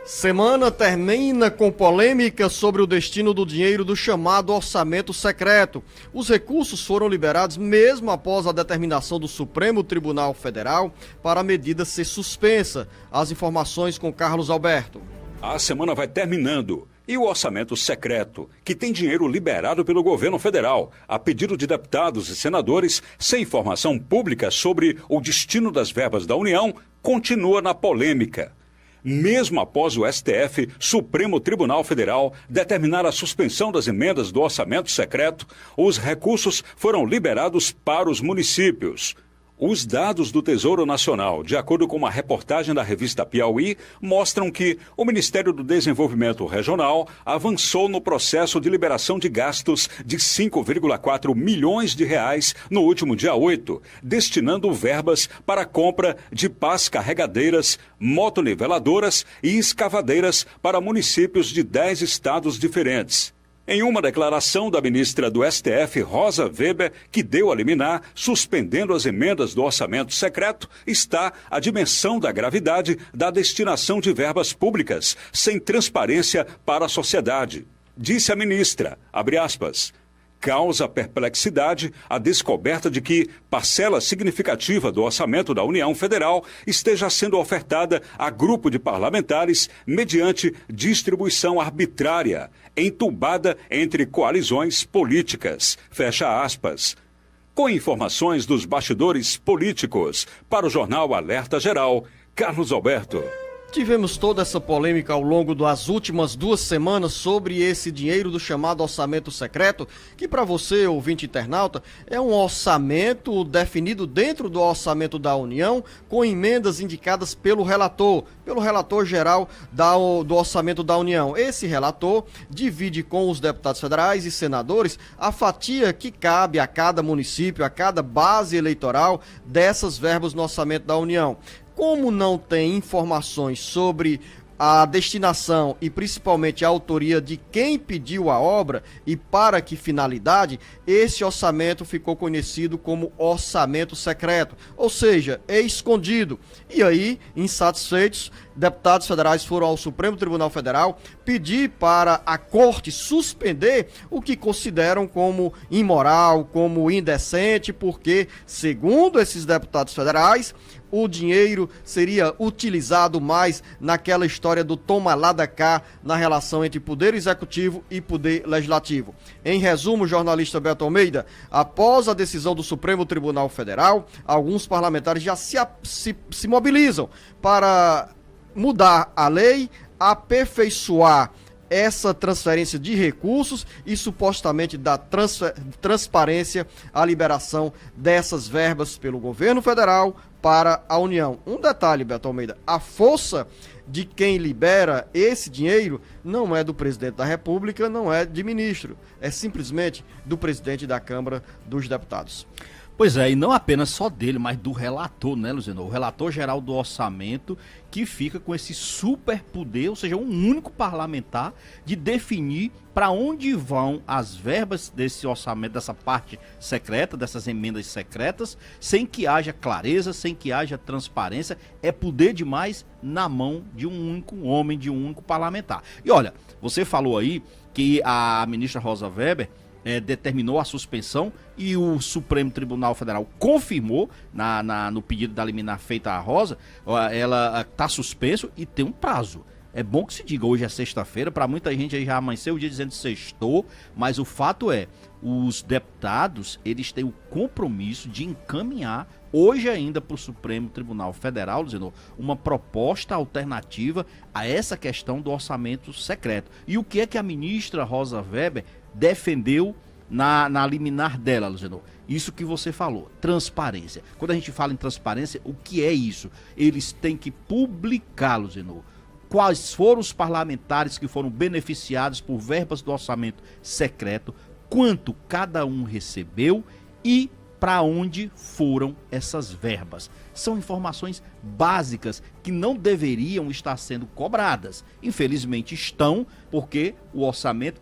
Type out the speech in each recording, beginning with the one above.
Semana termina com polêmica sobre o destino do dinheiro do chamado orçamento secreto. Os recursos foram liberados mesmo após a determinação do Supremo Tribunal Federal para a medida ser suspensa. As informações com Carlos Alberto. A semana vai terminando e o orçamento secreto, que tem dinheiro liberado pelo governo federal, a pedido de deputados e senadores, sem informação pública sobre o destino das verbas da União, continua na polêmica. Mesmo após o STF, Supremo Tribunal Federal, determinar a suspensão das emendas do orçamento secreto, os recursos foram liberados para os municípios. Os dados do Tesouro Nacional, de acordo com uma reportagem da revista Piauí, mostram que o Ministério do Desenvolvimento Regional avançou no processo de liberação de gastos de 5,4 milhões de reais no último dia 8, destinando verbas para a compra de pás carregadeiras, motoniveladoras e escavadeiras para municípios de 10 estados diferentes. Em uma declaração da ministra do STF, Rosa Weber, que deu a liminar, suspendendo as emendas do orçamento secreto, está a dimensão da gravidade da destinação de verbas públicas, sem transparência para a sociedade. Disse a ministra, abre aspas, causa perplexidade a descoberta de que parcela significativa do orçamento da União Federal esteja sendo ofertada a grupo de parlamentares mediante distribuição arbitrária, entubada entre coalizões políticas. Fecha aspas. Com informações dos bastidores políticos, para o jornal Alerta Geral, Carlos Alberto. Tivemos toda essa polêmica ao longo das últimas 2 semanas sobre esse dinheiro do chamado orçamento secreto, que para você, ouvinte internauta, é um orçamento definido dentro do orçamento da União, com emendas indicadas pelo relator geral do orçamento da União. Esse relator divide com os deputados federais e senadores a fatia que cabe a cada município, a cada base eleitoral dessas verbas no orçamento da União. Como não tem informações sobre a destinação e principalmente a autoria de quem pediu a obra e para que finalidade, esse orçamento ficou conhecido como orçamento secreto, ou seja, é escondido. E aí, insatisfeitos, deputados federais foram ao Supremo Tribunal Federal pedir para a Corte suspender o que consideram como imoral, como indecente, porque, segundo esses deputados federais, o dinheiro seria utilizado mais naquela história do toma lá da cá na relação entre poder executivo e poder legislativo. Em resumo, jornalista Beto Almeida, após a decisão do Supremo Tribunal Federal, alguns parlamentares já se mobilizam para mudar a lei, aperfeiçoar essa transferência de recursos e supostamente dar transparência à liberação dessas verbas pelo governo federal para a União. Um detalhe, Beto Almeida, a força de quem libera esse dinheiro não é do presidente da República, não é de ministro, é simplesmente do presidente da Câmara dos Deputados. Pois é, e não apenas só dele, mas do relator, né, Luciano? O relator geral do orçamento, que fica com esse superpoder, ou seja, um único parlamentar, de definir para onde vão as verbas desse orçamento, dessa parte secreta, dessas emendas secretas, sem que haja clareza, sem que haja transparência. É poder demais na mão de um único homem, de um único parlamentar. E olha, você falou aí que a ministra Rosa Weber determinou a suspensão e o Supremo Tribunal Federal confirmou no pedido da liminar feita à Rosa, ela está suspenso e tem um prazo. É bom que se diga, hoje é sexta-feira, para muita gente aí já amanheceu o dia dizendo sextou, mas o fato é, os deputados, eles têm o compromisso de encaminhar hoje ainda para o Supremo Tribunal Federal, Luciano, uma proposta alternativa a essa questão do orçamento secreto. E o que é que a ministra Rosa Weber defendeu na liminar dela, Luciano? Isso que você falou, transparência. Quando a gente fala em transparência, o que é isso? Eles têm que publicar, Luciano, quais foram os parlamentares que foram beneficiados por verbas do orçamento secreto, quanto cada um recebeu e para onde foram essas verbas. São informações básicas que não deveriam estar sendo cobradas. Infelizmente estão, porque o orçamento,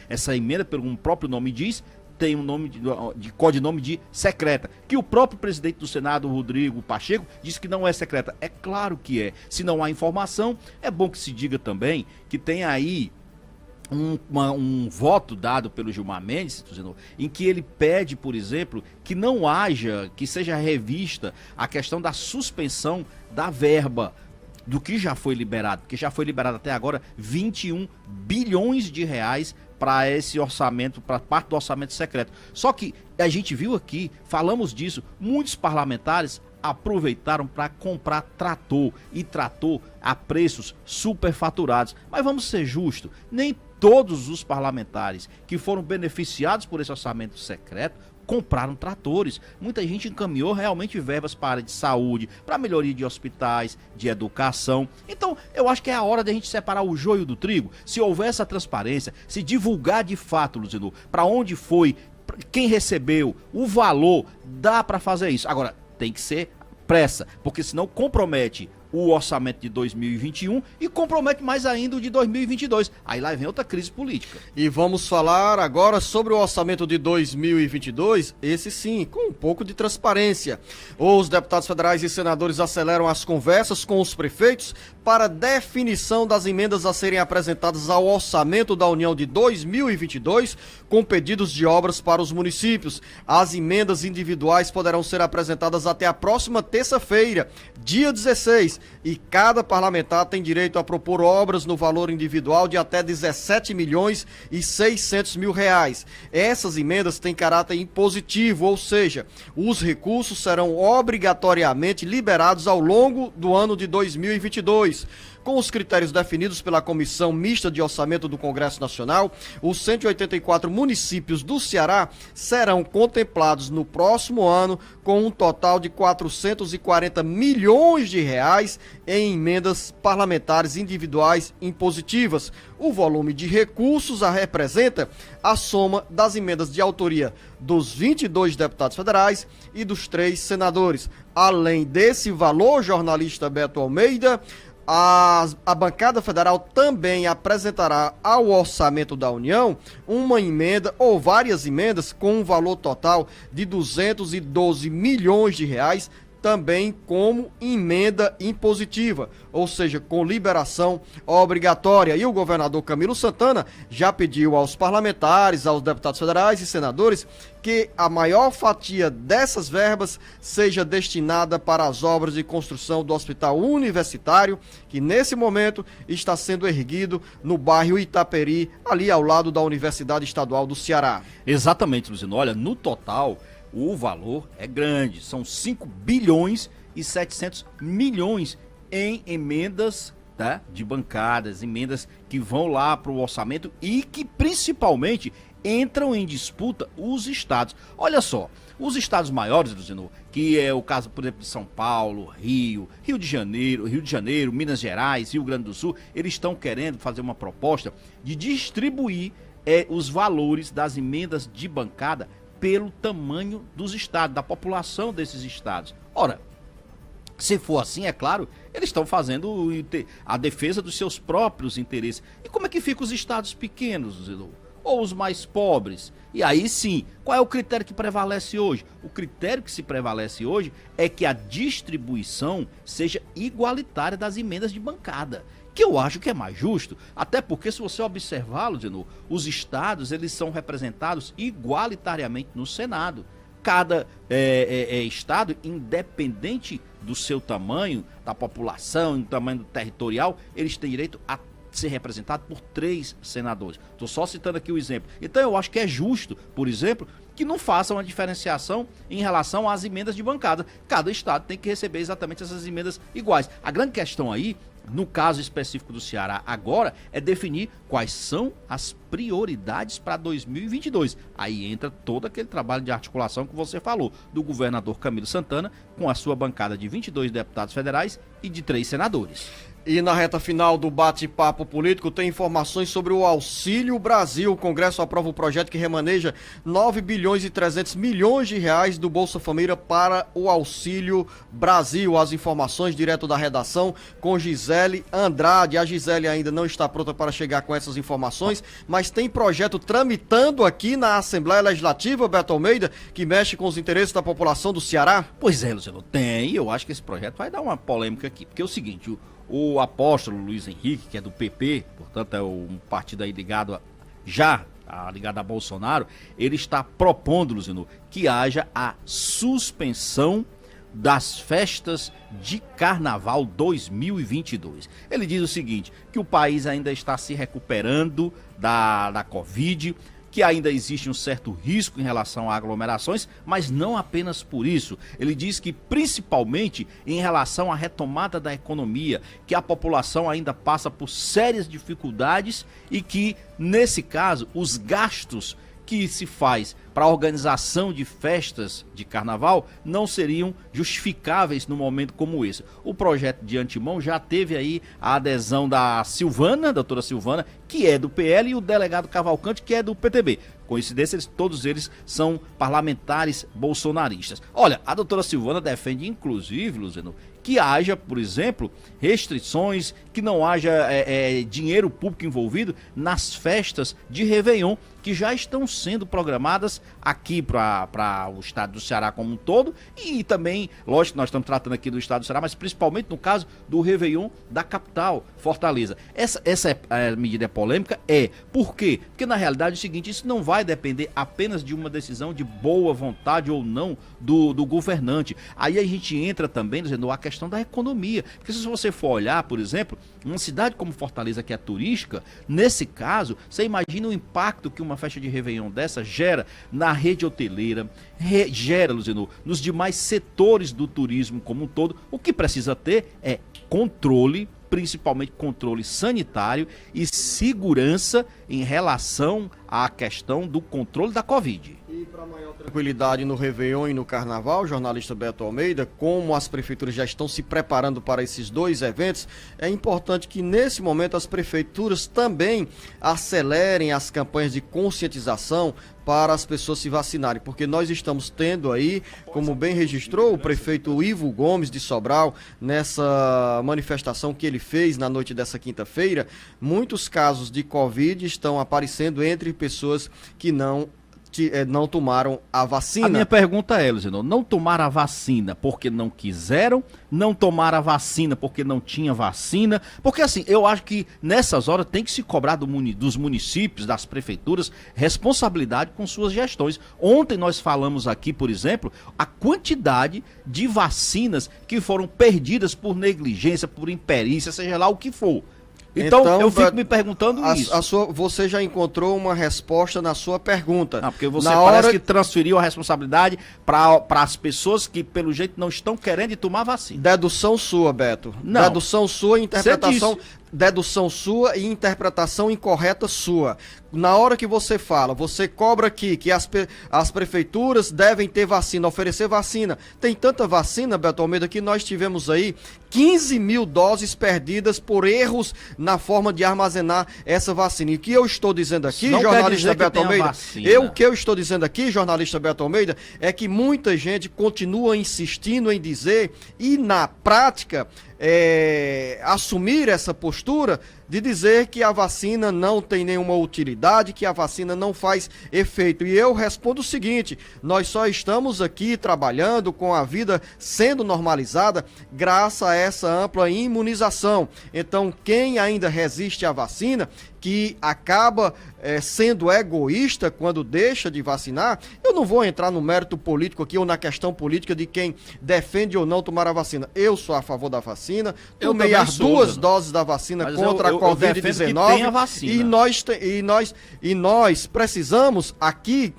essa emenda, pelo próprio nome diz, tem um nome de codinome de secreta, que o próprio presidente do Senado, Rodrigo Pacheco, disse que não é secreta. É claro que é. Se não há informação, é bom que se diga também que tem aí um voto dado pelo Gilmar Mendes, em que ele pede, por exemplo, que não haja, que seja revista a questão da suspensão da verba do que já foi liberado, porque já foi liberado até agora 21 bilhões de reais para esse orçamento, para parte do orçamento secreto. Só que a gente viu aqui, falamos disso, muitos parlamentares aproveitaram para comprar trator, e trator a preços superfaturados. Mas vamos ser justos, nem todos os parlamentares que foram beneficiados por esse orçamento secreto compraram tratores. Muita gente encaminhou realmente verbas para a área de saúde, para a melhoria de hospitais, de educação. Então, eu acho que é a hora de a gente separar o joio do trigo. Se houver essa transparência, se divulgar de fato, Luciano, para onde foi, quem recebeu, o valor, dá para fazer isso. Agora, tem que ser pressa, porque senão compromete o orçamento de 2021 e compromete mais ainda o de 2022. Aí lá vem outra crise política. E vamos falar agora sobre o orçamento de 2022, esse sim, com um pouco de transparência. Os deputados federais e senadores aceleram as conversas com os prefeitos para definição das emendas a serem apresentadas ao orçamento da União de 2022, com pedidos de obras para os municípios. As emendas individuais poderão ser apresentadas até a próxima terça-feira, dia 16, e cada parlamentar tem direito a propor obras no valor individual de até 17 milhões e 600 mil reais. Essas emendas têm caráter impositivo, ou seja, os recursos serão obrigatoriamente liberados ao longo do ano de 2022. Com os critérios definidos pela Comissão Mista de Orçamento do Congresso Nacional, os 184 municípios do Ceará serão contemplados no próximo ano com um total de 440 milhões de reais em emendas parlamentares individuais impositivas. O volume de recursos representa a soma das emendas de autoria dos 22 deputados federais e dos 3 senadores. Além desse valor, jornalista Beto Almeida, a bancada federal também apresentará ao orçamento da União uma emenda ou várias emendas com um valor total de 212 milhões de reais, também como emenda impositiva, ou seja, com liberação obrigatória. E o governador Camilo Santana já pediu aos parlamentares, aos deputados federais e senadores que a maior fatia dessas verbas seja destinada para as obras de construção do Hospital Universitário, que nesse momento está sendo erguido no bairro Itaperi, ali ao lado da Universidade Estadual do Ceará. Exatamente, Luciano. Olha, no total, o valor é grande, são 5 bilhões e 700 milhões em emendas, tá, de bancadas, emendas que vão lá para o orçamento e que principalmente entram em disputa os estados. Olha só, os estados maiores, Luciano, que é o caso, por exemplo, de São Paulo, Rio de Janeiro, Minas Gerais, Rio Grande do Sul, eles estão querendo fazer uma proposta de distribuir os valores das emendas de bancada pelo tamanho dos estados, da população desses estados. Ora, se for assim, é claro, eles estão fazendo a defesa dos seus próprios interesses. E como é que ficam os estados pequenos, Zilô? Ou os mais pobres? E aí sim, qual é o critério que prevalece hoje? O critério que se prevalece hoje é que a distribuição seja igualitária das emendas de bancada, que eu acho que é mais justo, até porque se você observá-lo, os estados eles são representados igualitariamente no Senado. Cada estado, independente do seu tamanho, da população, do tamanho territorial, eles têm direito a ser representado por 3 senadores. Estou só citando aqui o exemplo. Então eu acho que é justo, por exemplo, que não façam uma diferenciação em relação às emendas de bancada. Cada estado tem que receber exatamente essas emendas iguais. A grande questão aí, no caso específico do Ceará agora, é definir quais são as prioridades para 2022. Aí entra todo aquele trabalho de articulação que você falou, do governador Camilo Santana, com a sua bancada de 22 deputados federais e de 3 senadores. E na reta final do bate-papo político tem informações sobre o Auxílio Brasil. O Congresso aprova o projeto que remaneja 9 bilhões e 300 milhões de reais do Bolsa Família para o Auxílio Brasil. As informações direto da redação com Gisele Andrade. A Gisele ainda não está pronta para chegar com essas informações, mas tem projeto tramitando aqui na Assembleia Legislativa, Beto Almeida, que mexe com os interesses da população do Ceará? Pois é, Luciano, tem. Eu acho que esse projeto vai dar uma polêmica aqui, porque é o seguinte, o apóstolo Luiz Henrique, que é do PP, portanto é um partido aí ligado a Bolsonaro, ele está propondo, Luciano, que haja a suspensão das festas de Carnaval 2022. Ele diz o seguinte, que o país ainda está se recuperando da Covid, que ainda existe um certo risco em relação a aglomerações, mas não apenas por isso. Ele diz que principalmente em relação à retomada da economia, que a população ainda passa por sérias dificuldades e que, nesse caso, os gastos que se faz para a organização de festas de carnaval não seriam justificáveis num momento como esse. O projeto de antemão já teve aí a adesão da Silvana, doutora Silvana, que é do PL, e o delegado Cavalcante, que é do PTB. Coincidência, todos eles são parlamentares bolsonaristas. Olha, a doutora Silvana defende, inclusive, Luciano, que haja, por exemplo, restrições, que não haja dinheiro público envolvido nas festas de Réveillon, que já estão sendo programadas aqui para o estado do Ceará como um todo, e também, lógico, nós estamos tratando aqui do estado do Ceará, mas principalmente no caso do Réveillon da capital, Fortaleza. Essa medida polêmica por quê? Porque na realidade é o seguinte, isso não vai depender apenas de uma decisão de boa vontade ou não do governante. Aí a gente entra também, dizendo, a questão da economia, porque se você for olhar, por exemplo, uma cidade como Fortaleza, que é turística, nesse caso, você imagina o impacto que uma festa de Réveillon dessa gera na rede hoteleira, gera, Luciano, nos demais setores do turismo como um todo. O que precisa ter é controle, principalmente controle sanitário e segurança em relação à questão do controle da Covid. E para maior tranquilidade no Réveillon e no Carnaval, jornalista Beto Almeida, como as prefeituras já estão se preparando para esses dois eventos, é importante que nesse momento as prefeituras também acelerem as campanhas de conscientização para as pessoas se vacinarem, porque nós estamos tendo aí, como bem registrou o prefeito Ivo Gomes de Sobral, nessa manifestação que ele fez na noite dessa quinta-feira, muitos casos de Covid estão aparecendo entre pessoas que não tomaram a vacina. A minha pergunta é, Luciano, não tomaram a vacina porque não quiseram, não tomaram a vacina porque não tinha vacina, porque assim, eu acho que nessas horas tem que se cobrar dos municípios, das prefeituras, responsabilidade com suas gestões. Ontem nós falamos aqui, por exemplo, a quantidade de vacinas que foram perdidas por negligência, por imperícia, seja lá o que for. Então eu fico me perguntando isso. Você já encontrou uma resposta na sua pergunta. Porque você parece que transferiu a responsabilidade para as pessoas que, pelo jeito, não estão querendo tomar vacina. Dedução sua, Beto. Não. Dedução sua e interpretação. Dedução sua e interpretação incorreta sua. Na hora que você fala, você cobra aqui que as prefeituras devem ter vacina, oferecer vacina. Tem tanta vacina, Beto Almeida, que nós tivemos aí 15 mil doses perdidas por erros na forma de armazenar essa vacina. E o que eu estou dizendo aqui, jornalista Beto Almeida, o que eu estou dizendo aqui, jornalista Beto Almeida, é que muita gente continua insistindo em dizer, e na prática assumir essa postura de dizer que a vacina não tem nenhuma utilidade, que a vacina não faz efeito. E eu respondo o seguinte, nós só estamos aqui trabalhando com a vida sendo normalizada graças a essa ampla imunização. Então, quem ainda resiste à vacina, que acaba sendo egoísta quando deixa de vacinar, eu não vou entrar no mérito político aqui ou na questão política de quem defende ou não tomar a vacina. Eu sou a favor da vacina, tomei as duas doses da vacina contra a Covid-19 e nós precisamos aqui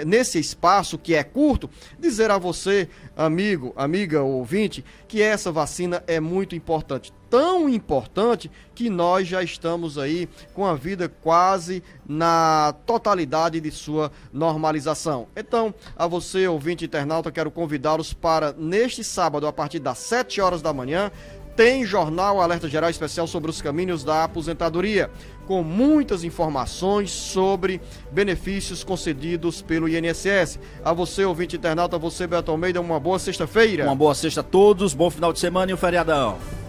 nesse espaço que é curto dizer a você, amigo, amiga ouvinte, que essa vacina é muito importante. Tão importante que nós já estamos aí com a vida quase na totalidade de sua normalização. Então, a você, ouvinte internauta, quero convidá-los para, neste sábado, a partir das 7 horas da manhã, tem jornal Alerta Geral Especial sobre os caminhos da aposentadoria, com muitas informações sobre benefícios concedidos pelo INSS. A você, ouvinte internauta, você, Beto Almeida, uma boa sexta-feira. Uma boa sexta a todos, bom final de semana e um feriadão.